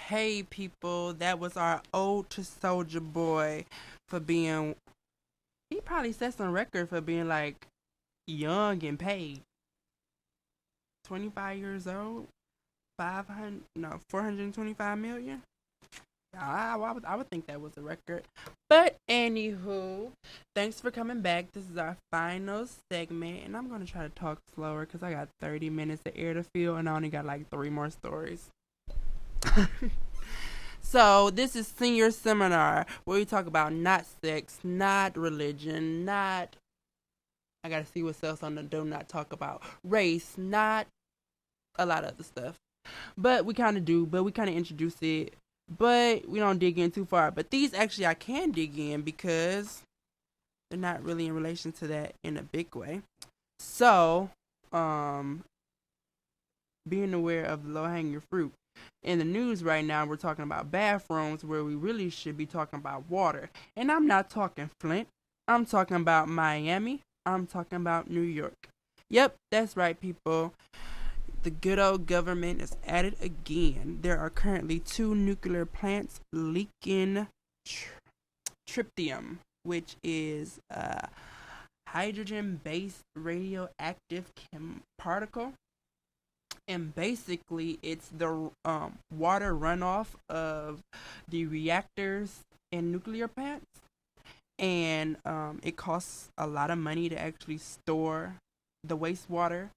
Hey people, that was our ode to Soldier Boy for being. He probably set some record for being like young and paid. 25 years old, 500 no 425 million. I would think that was a record. But anywho, thanks for coming back. This is our final segment, and I'm gonna try to talk slower because I got 30 minutes of air to fill, and I only got like three more stories. So this is senior seminar where we talk about not sex, not religion, not I gotta see what's else on the do not talk about race, not a lot of other stuff. But we kind of do, but we kind of introduce it, but we don't dig in too far. But these actually I can dig in because they're not really in relation to that in a big way. So, um, being aware of the low hanging fruit. In the news right now, we're talking about bathrooms where we really should be talking about water. And I'm not talking Flint. I'm talking about Miami. I'm talking about New York. Yep, that's right, people. The good old government is at it again. There are currently two nuclear plants leaking tritium, which is a hydrogen based radioactive particle, and basically it's the water runoff of the reactors in nuclear plants, and it costs a lot of money to actually store the wastewater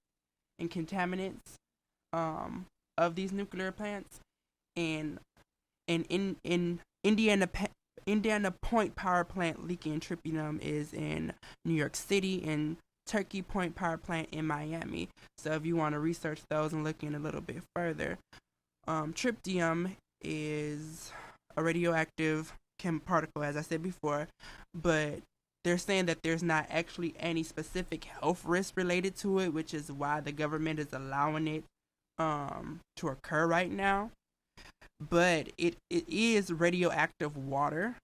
and contaminants of these nuclear plants. And in Indiana Point Power Plant leaking tritium is in New York City, and Turkey Point Power Plant in Miami. So if you want to research those and look in a little bit further, tritium is a radioactive particle, as I said before, but they're saying that there's not actually any specific health risk related to it, which is why the government is allowing it to occur right now. But it is radioactive water,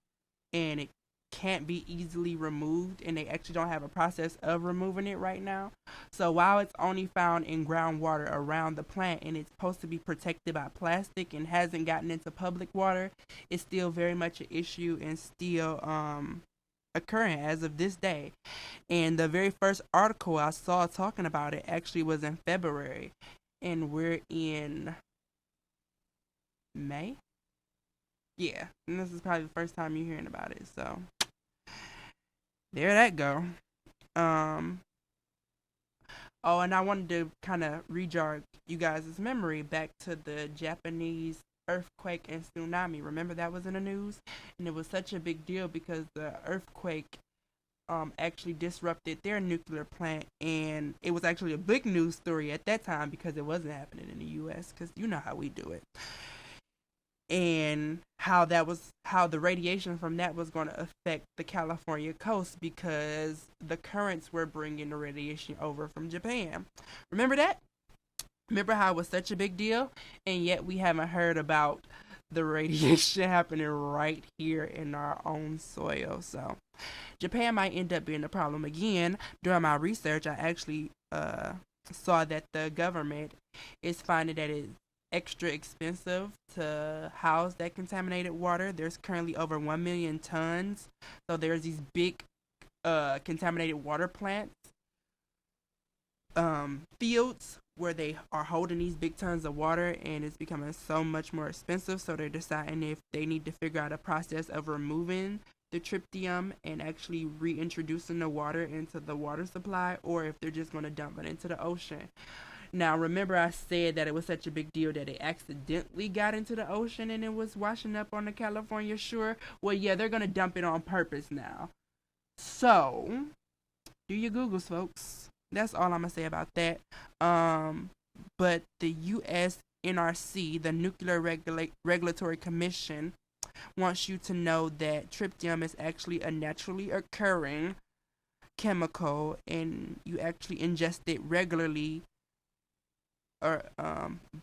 and it can't be easily removed, and they actually don't have a process of removing it right now. So while it's only found in groundwater around the plant and it's supposed to be protected by plastic and hasn't gotten into public water, it's still very much an issue and still occurring as of this day. And the very first article I saw talking about it actually was in February, and we're in May. Yeah, and this is probably the first time you're hearing about it. So there that go. Um. Oh, and I wanted to kind of rejog you guys' memory back to the Japanese earthquake and tsunami. Remember that was in the news, and it was such a big deal because the earthquake actually disrupted their nuclear plant, and it was actually a big news story at that time because it wasn't happening in the U.S. because you know how we do it, and how the radiation from that was going to affect the California coast because the currents were bringing the radiation over from Japan. Remember that? Remember how it was such a big deal, and yet we haven't heard about the radiation happening right here in our own soil. So Japan might end up being a problem again. During my research, I actually saw that the government is finding that it's extra expensive to house that contaminated water. There's currently over 1 million tons. So there's these big contaminated water plants, fields where they are holding these big tons of water, and it's becoming so much more expensive. So they're deciding if they need to figure out a process of removing the tritium and actually reintroducing the water into the water supply, or if they're just going to dump it into the ocean. Now, remember I said that it was such a big deal that it accidentally got into the ocean and it was washing up on the California shore? Well, yeah, they're going to dump it on purpose now. So, do your Googles, folks. That's all I'm going to say about that. But the U.S. NRC, the Nuclear Regulatory Commission, wants you to know that tritium is actually a naturally occurring chemical, and you actually ingest it regularly, or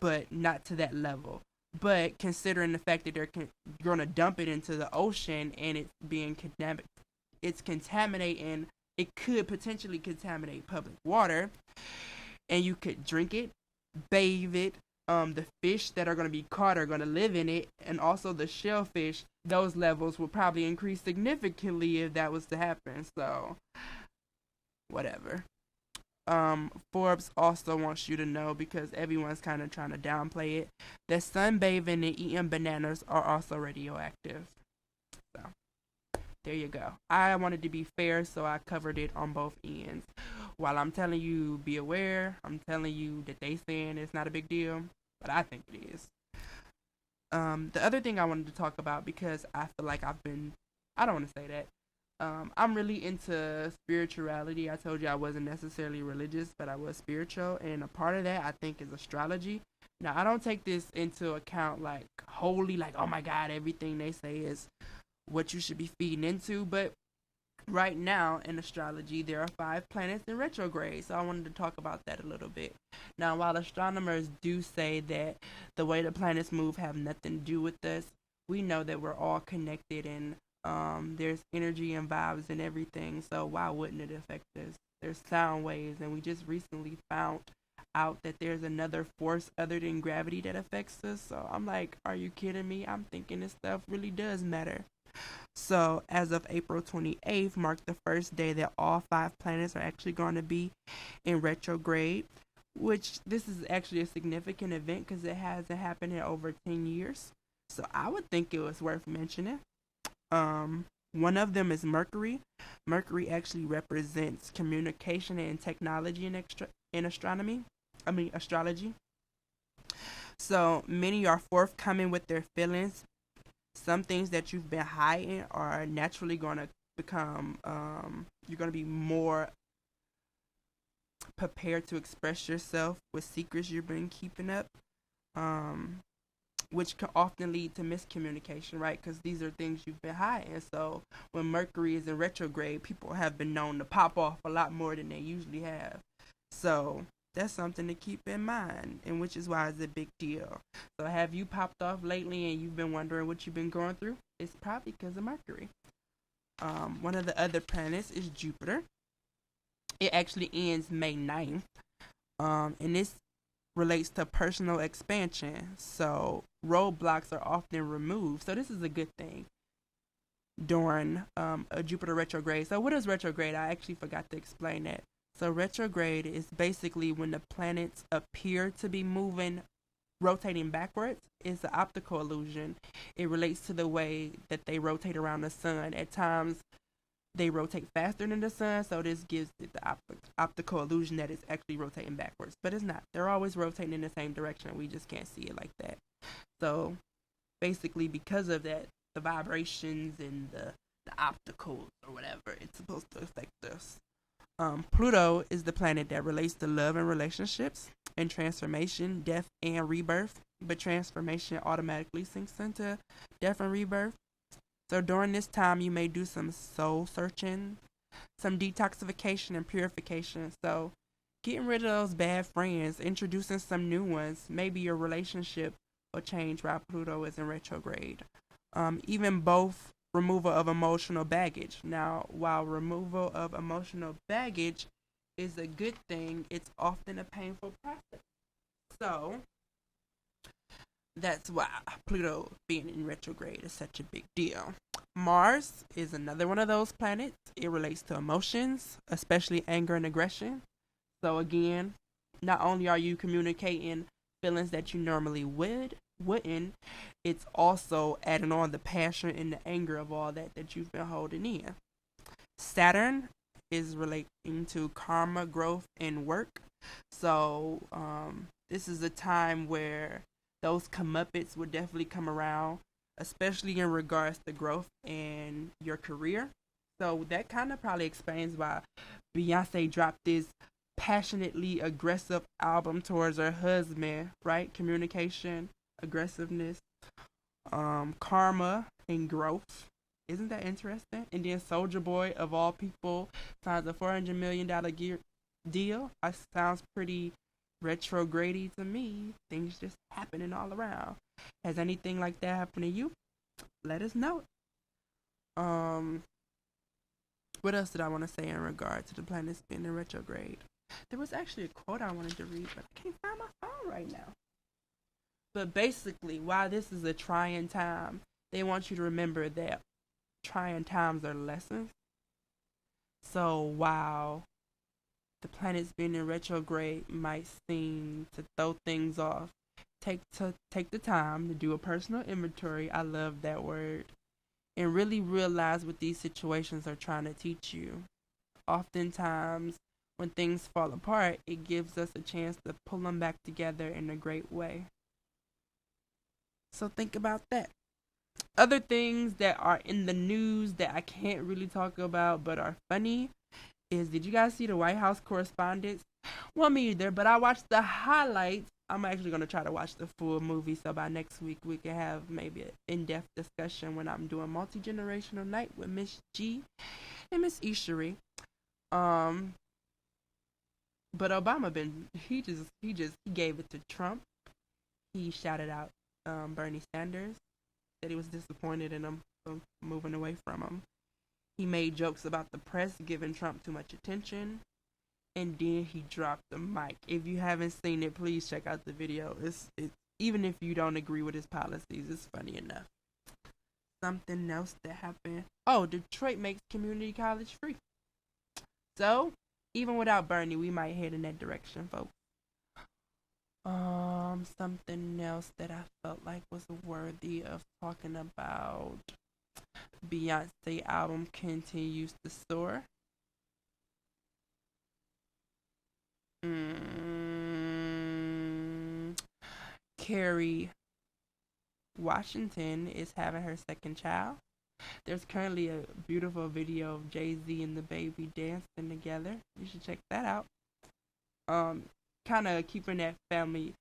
but not to that level. But considering the fact that they're going to dump it into the ocean and it's being it's contaminating, it could potentially contaminate public water, and you could drink it, bathe it, the fish that are going to be caught are going to live in it, and also the shellfish, those levels will probably increase significantly if that was to happen. So, whatever. Forbes also wants you to know, because everyone's kind of trying to downplay it, that sunbathing and eating bananas are also radioactive. So, there you go. I wanted to be fair, so I covered it on both ends. While I'm telling you, be aware, I'm telling you that they saying it's not a big deal, but I think it is. The other thing I wanted to talk about, because I feel like I don't want to say that. I'm really into spirituality. I told you I wasn't necessarily religious, but I was spiritual, and a part of that I think is astrology. Now, I don't take this into account like wholly, like, oh my God, everything they say is what you should be feeding into, but right now in astrology there are 5 planets in retrograde, so I wanted to talk about that a little bit. Now, while astronomers do say that the way the planets move have nothing to do with us, we know that we're all connected, and there's energy and vibes and everything, so why wouldn't it affect us? There's sound waves, and we just recently found out that there's another force other than gravity that affects us. So I'm like, are you kidding me? I'm thinking this stuff really does matter. So, as of April 28th, marked the first day that all 5 planets are actually going to be in retrograde, which this is actually a significant event because it hasn't happened in over 10 years. So, I would think it was worth mentioning. One of them is Mercury. Mercury actually represents communication and technology in astronomy. Astrology. So, many are forthcoming with their feelings. Some things that you've been hiding are naturally going to become, you're going to be more prepared to express yourself with secrets you've been keeping up, which can often lead to miscommunication, right? Because these are things you've been hiding. So when Mercury is in retrograde, people have been known to pop off a lot more than they usually have. So that's something to keep in mind, and which is why it's a big deal. So have you popped off lately and you've been wondering what you've been going through? It's probably because of Mercury. One of the other planets is Jupiter. It actually ends May 9th. And this relates to personal expansion. So roadblocks are often removed. So this is a good thing during a Jupiter retrograde. So what is retrograde? I actually forgot to explain that. So retrograde is basically when the planets appear to be rotating backwards. It's an optical illusion. It relates to the way that they rotate around the sun. At times, they rotate faster than the sun, so this gives it the optical illusion that it's actually rotating backwards. But it's not. They're always rotating in the same direction. We just can't see it like that. So basically, because of that, the vibrations and the opticals or whatever, it's supposed to affect us. Pluto is the planet that relates to love and relationships and transformation, death and rebirth. But transformation automatically sinks into death and rebirth. So during this time, you may do some soul searching, some detoxification and purification. So getting rid of those bad friends, introducing some new ones. Maybe your relationship will change while Pluto is in retrograde. Even both removal of emotional baggage. Now, while removal of emotional baggage is a good thing, it's often a painful process. So that's why Pluto being in retrograde is such a big deal. Mars is another one of those planets. It relates to emotions, especially anger and aggression. So again, not only are you communicating feelings that you normally wouldn't, it's also adding on the passion and the anger of all that you've been holding in. Saturn is relating to karma, growth, and work. So this is a time where those comeuppets would definitely come around, especially in regards to growth and your career. So that kind of probably explains why Beyonce dropped this passionately aggressive album towards her husband, right? Communication, aggressiveness, karma, and growth. Isn't that interesting? And then Soldier Boy, of all people, signs a $400 million deal. That sounds pretty retrograde to me. Things just happening all around. Has anything like that happened to you? Let us know. What else did I want to say in regard to the planets being in retrograde? There was actually a quote I wanted to read, but I can't find my phone right now. But basically, while this is a trying time, they want you to remember that trying times are lessons. So while the planets being in retrograde might seem to throw things off, take the time to do a personal inventory. I love that word. And really realize what these situations are trying to teach you. Oftentimes, when things fall apart, it gives us a chance to pull them back together in a great way. So think about that. Other things that are in the news that I can't really talk about but are funny is, did you guys see the White House correspondence? Well, me either, but I watched the highlights. I'm actually going to try to watch the full movie so by next week we can have maybe an in-depth discussion when I'm doing multi-generational night with Miss G and Miss Ishari. Um, but Obama he gave it to Trump. He shouted out Bernie Sanders, said he was disappointed in him moving away from him. He made jokes about the press giving Trump too much attention, and then he dropped the mic. If you haven't seen it, please check out the video. It's even if you don't agree with his policies, it's funny enough. Something else that happened. Oh, Detroit makes community college free. So, even without Bernie, we might head in that direction, folks. Something else that I felt like was worthy of talking about. Beyonce album continues to soar. Kerry Washington is having her second child. There's currently a beautiful video of Jay-Z and the baby dancing together. You should check that out. Kind of keeping that family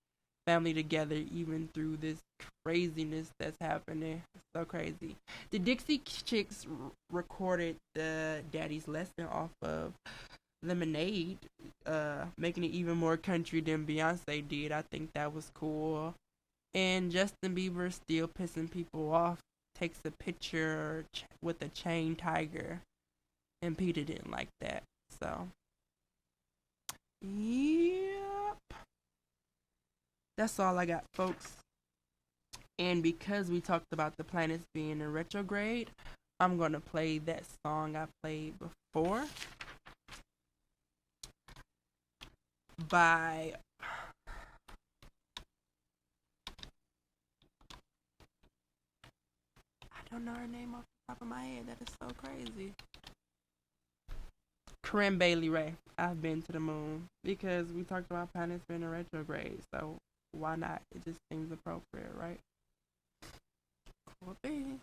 together even through this craziness that's happening. It's so crazy. The Dixie Chicks recorded the Daddy's Lesson off of Lemonade, making it even more country than Beyonce did. I think that was cool. And Justin Bieber still pissing people off. Takes a picture with a chain tiger, and Peter didn't like that. So, yep. That's all I got, folks. And because we talked about the planets being in retrograde, I'm going to play that song I played before by I don't know her name off the top of my head. That is so crazy. Corinne Bailey Ray. I've been to the moon, because we talked about planets being in retrograde. So why not? It just seems appropriate, right? Cool thing.